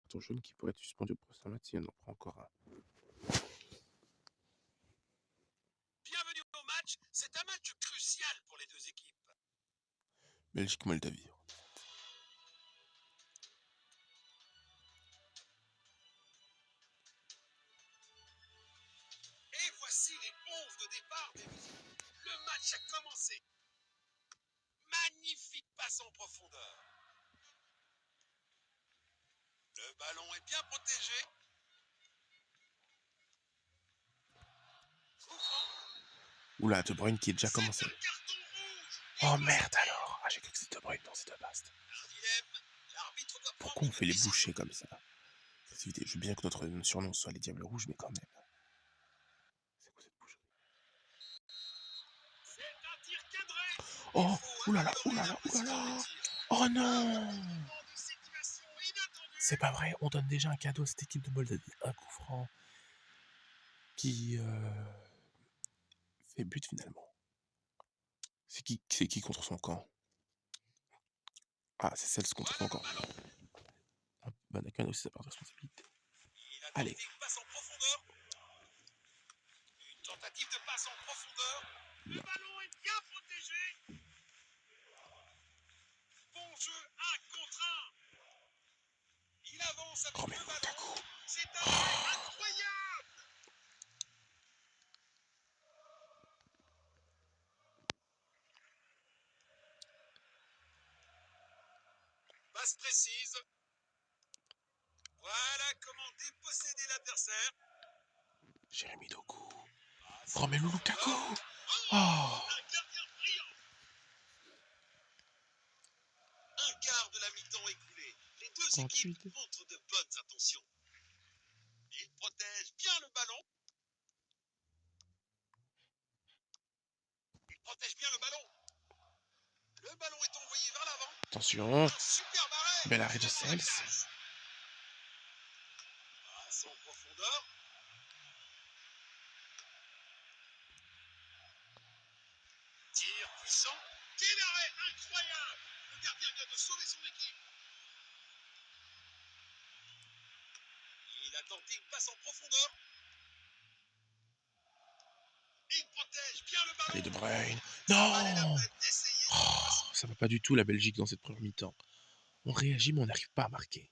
carton jaune qui pourrait être suspendu au prochain match si on en prend encore un. Bienvenue au match. C'est un match crucial pour les deux équipes. Belgique-Moldavie. Et voici les 11 de départ des visites. Le match a commencé. Magnifique passe en profondeur. Le ballon est bien protégé. Oula, De Bruyne qui est déjà commencé. C'est un carton rouge. Oh merde alors. Ah, j'ai cru que c'était De Bruyne, non, c'est De Bast. Un dilemme. L'arbitre doit Pourquoi prendre on fait une les décision. bouchers comme ça? Je veux bien que notre surnom soit les Diables Rouges, mais quand même. C'est quoi cette boucherie? C'est un tir cadré. Oh, oulala, oulala, oulala. Oh non! C'est pas vrai, on donne déjà un cadeau à cette équipe de Moldavie. Un coup franc qui fait but finalement. C'est qui contre son camp? Ah, c'est celle contre son camp. Van Aken aussi sa part de responsabilité. Allez. Une passe en profondeur. Une tentative de passe en profondeur. Le ballon est bien protégé. Bon jeu, 1 contre 1. Il avance avec le ballon. C'est un arrêt incroyable. Passe précise. Voilà comment déposséder l'adversaire. Jérémy Doku. Romelu Lukaku. Oh. Un gardien brillant. Un quart de la mi-temps écoulé. Les deux équipes montrent de bonnes intentions. Il protège bien le ballon. Il protège bien le ballon. Le ballon est envoyé vers l'avant. Attention. Un superbe arrêt. Bel arrêt de Sels. Passe en profondeur. Tir puissant. Quel arrêt incroyable. Le gardien vient de sauver son équipe. Il a tenté une passe en profondeur. Il protège bien le ballon. Allez, De Bruyne. Non! Oh, ça va pas du tout la Belgique dans cette première mi-temps. On réagit mais on n'arrive pas à marquer.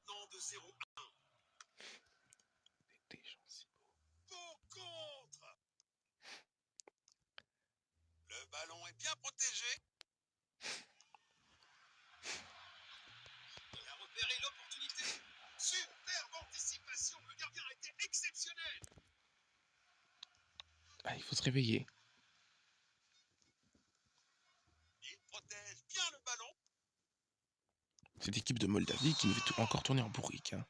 Non de 0-1. Pour contre. Le ballon est bien protégé. Il a repéré l'opportunité. Superbe anticipation. Le gardien a été exceptionnel. Ah, il faut se réveiller. Il protège bien le ballon. Cette équipe de Moldavie qui nous fait encore tourner en bourrique. Hein.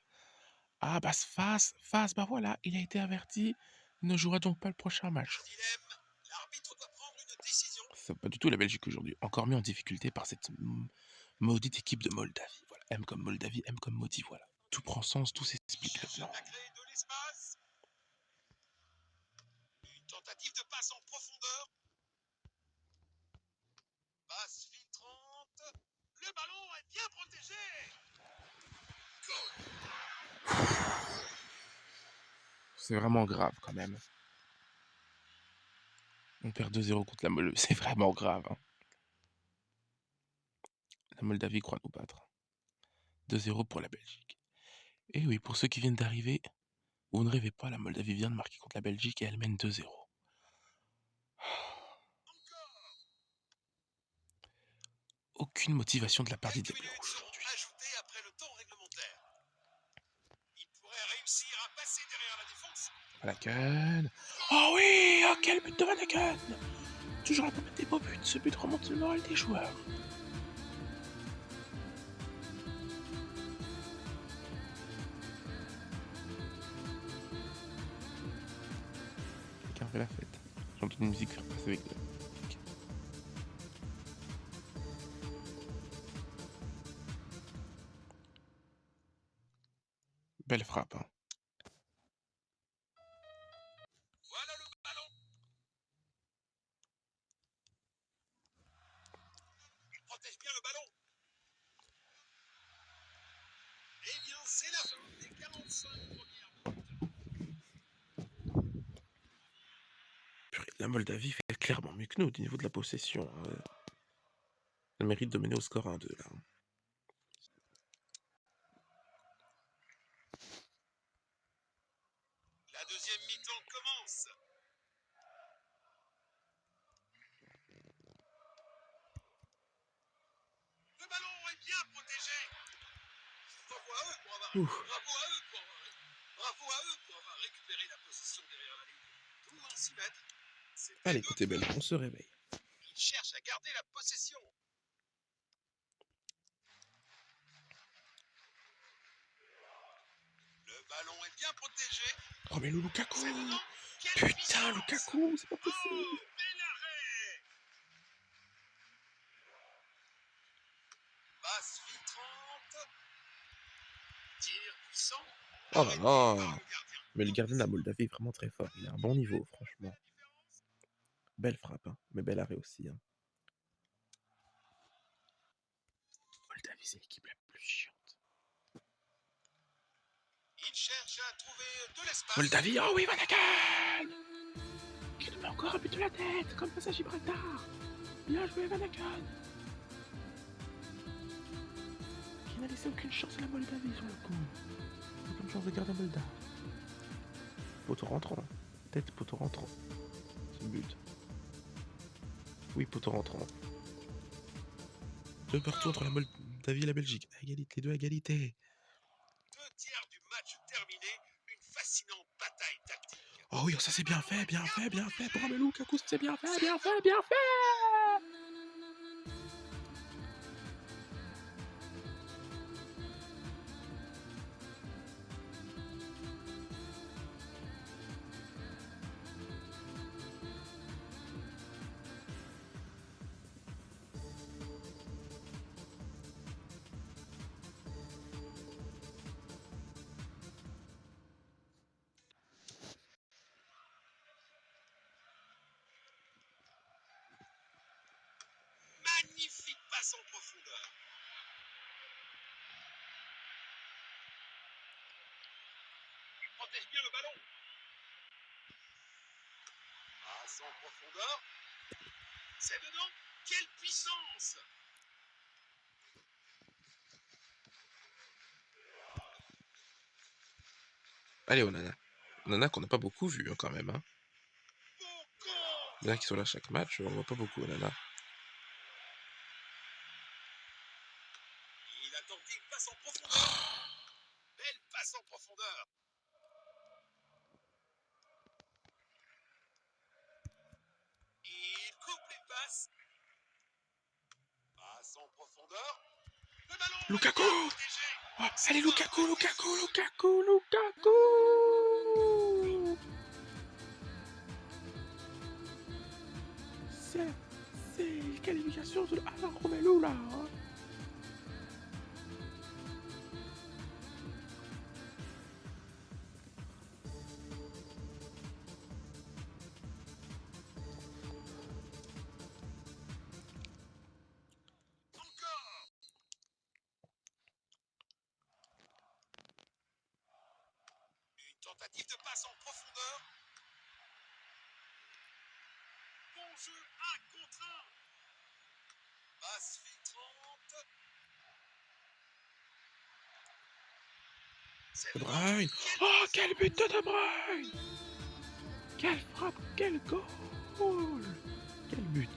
Ah, bah face, bah voilà, il a été averti. Il ne jouera donc pas le prochain match. L'arbitre doit prendre une décision. C'est pas du tout la Belgique aujourd'hui. Encore mis en difficulté par cette maudite équipe de Moldavie. Voilà. M comme Moldavie, M comme maudit, voilà. Tout prend sens, tout s'explique maintenant. Une tentative de passe en profondeur. Passe filtrante. Le ballon est bien protégé. C'est vraiment grave quand même. On perd 2-0 contre la Moldavie. C'est vraiment grave. Hein. La Moldavie croit nous battre. 2-0 pour la Belgique. Et oui, pour ceux qui viennent d'arriver, vous ne rêvez pas, la Moldavie vient de marquer contre la Belgique et elle mène 2-0. Aucune motivation de la part des Diables Rouges aujourd'hui. Après le temps réglementaire. Il pourrait réussir à passer derrière la défense. Van Aken. Oh oui, oh, quel but de Van Aken. Toujours la même des beaux buts. Ce but remonte le moral des joueurs. Quelqu'un fait la fête. J'ai entendu une musique faire passer avec eux. Belle frappe. Hein. Voilà le ballon. Il protège bien le ballon. Purée, la Moldavie fait clairement mieux que nous au niveau de la possession. Elle mérite de mener au score 1-2 là. La deuxième mi-temps commence. Le ballon est bien protégé. Bravo à eux pour avoir, bravo à eux pour avoir récupéré la position derrière la ligne. Tout en 6 mètres. Allez, côté belle, on se réveille. Ils cherchent à garder la possession. Le ballon est bien protégé. Oh mais le Lukaku! C'est dedans. Putain, Lukaku, c'est pas possible! Oh, bel arrêt! Passe filtrante. Tir puissant. Oh là là! Mais le gardien de la Moldavie est vraiment très fort. Il a un bon niveau, franchement. Belle frappe, hein. Mais bel arrêt aussi. Hein. Moldavie, c'est l'équipe la plus chiante. Il cherche à trouver de l'espace. Moldavie, oh oui, Vanaken! Qui nous met encore un but de la tête, comme face à Gibraltar. Bien joué, Vanaken! Qui n'a laissé aucune chance à la Moldavie sur le coup. Aucune chance de garder Moldave. Poteau rentrant. Tête, poteau rentrant. C'est le but. Oui, poteau rentrant. Deux partout entre la Moldavie et la Belgique. À égalité, les deux à égalité. 2/3 du match terminé. Une fascinante bataille tactique. Oh oui, ça c'est bien fait, bien fait, bien fait. Pour Romelu Lukaku, c'est bien fait, bien fait, bien fait. Magnifique passe en profondeur. Il protège bien le ballon. Passe en profondeur. C'est dedans. Quelle puissance! Allez, Onana. Onana qu'on n'a pas beaucoup vu hein, quand même. Hein. Bien qu'ils sont là chaque match, on voit pas beaucoup Onana. Il a tenté une passe en profondeur. Belle passe en profondeur. Il coupe les passes. Passe en profondeur. Le ballon Lukaku! est bien protégé. Oh, allez, Lukaku, Lukaku, Lukaku, Lukaku! C'est qualification de Alain Romelu là. Hein. Encore. Une tentative de passe en profondeur. Bon jeu 1 contre 1. Passe filtrante. De Bruyne. Oh, quel but de Bruyne! Quelle frappe, quel goal! Quel but!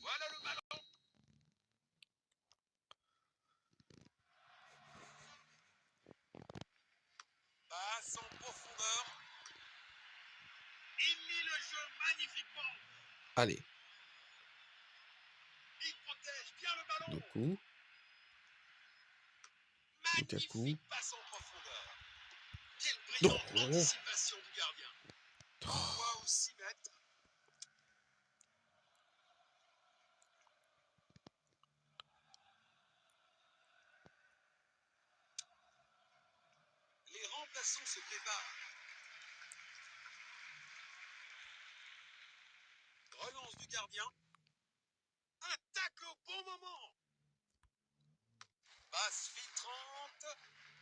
Voilà le ballon. Passe en profondeur. Il lit le jeu magnifiquement. Allez. Il protège bien le ballon. Doku. Lukaku. Magnifique passe en profondeur. Quelle brillante anticipation du gardien. 3 ou 6 mètres. l'assaut se prépare. Relance du gardien. Attaque au bon moment. Passe filtrante.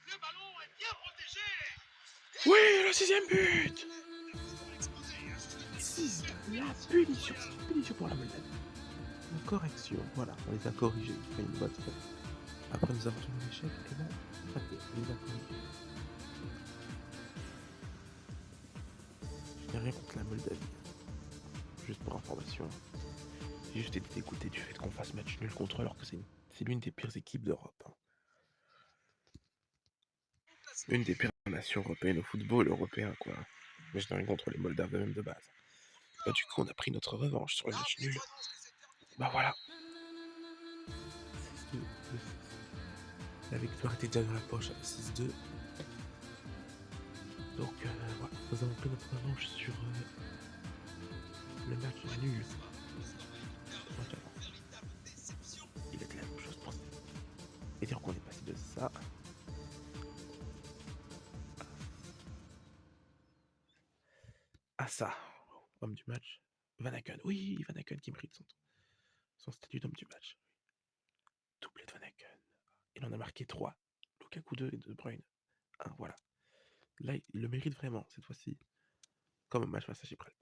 Le ballon est bien protégé. Oui, le 6e but. 6, la punition. C'est une punition pour la Moldavie. La correction, voilà, on les a corrigés. Il fait une bonne faute. Après nous avons tourné l'échec, et là, on les a corrigés. Je n'ai rien contre la Moldavie. Juste pour information. J'ai juste été dégoûté du fait qu'on fasse match nul contre eux alors que c'est l'une des pires équipes d'Europe. Hein. Une des pires nations européennes au football européen, quoi. Mais je n'ai rien contre les Moldaves même de base. Bah, du coup, on a pris notre revanche sur le match nul. Bah voilà. 6-2. La victoire était déjà dans la poche à 6-2. Donc voilà, nous avons pris notre revanche sur le match nul. Il était la même chose pour et dire qu'on est passé de ça à ça. Homme du match, Van Aken. Oui, Van Aken qui mérite son statut d'homme du match. Doublé de Van Aken. Il en a marqué 3. Lukaku 2 et De Bruyne 1, voilà. Là, il le mérite vraiment, cette fois-ci. Comme un match face à Gibraltar.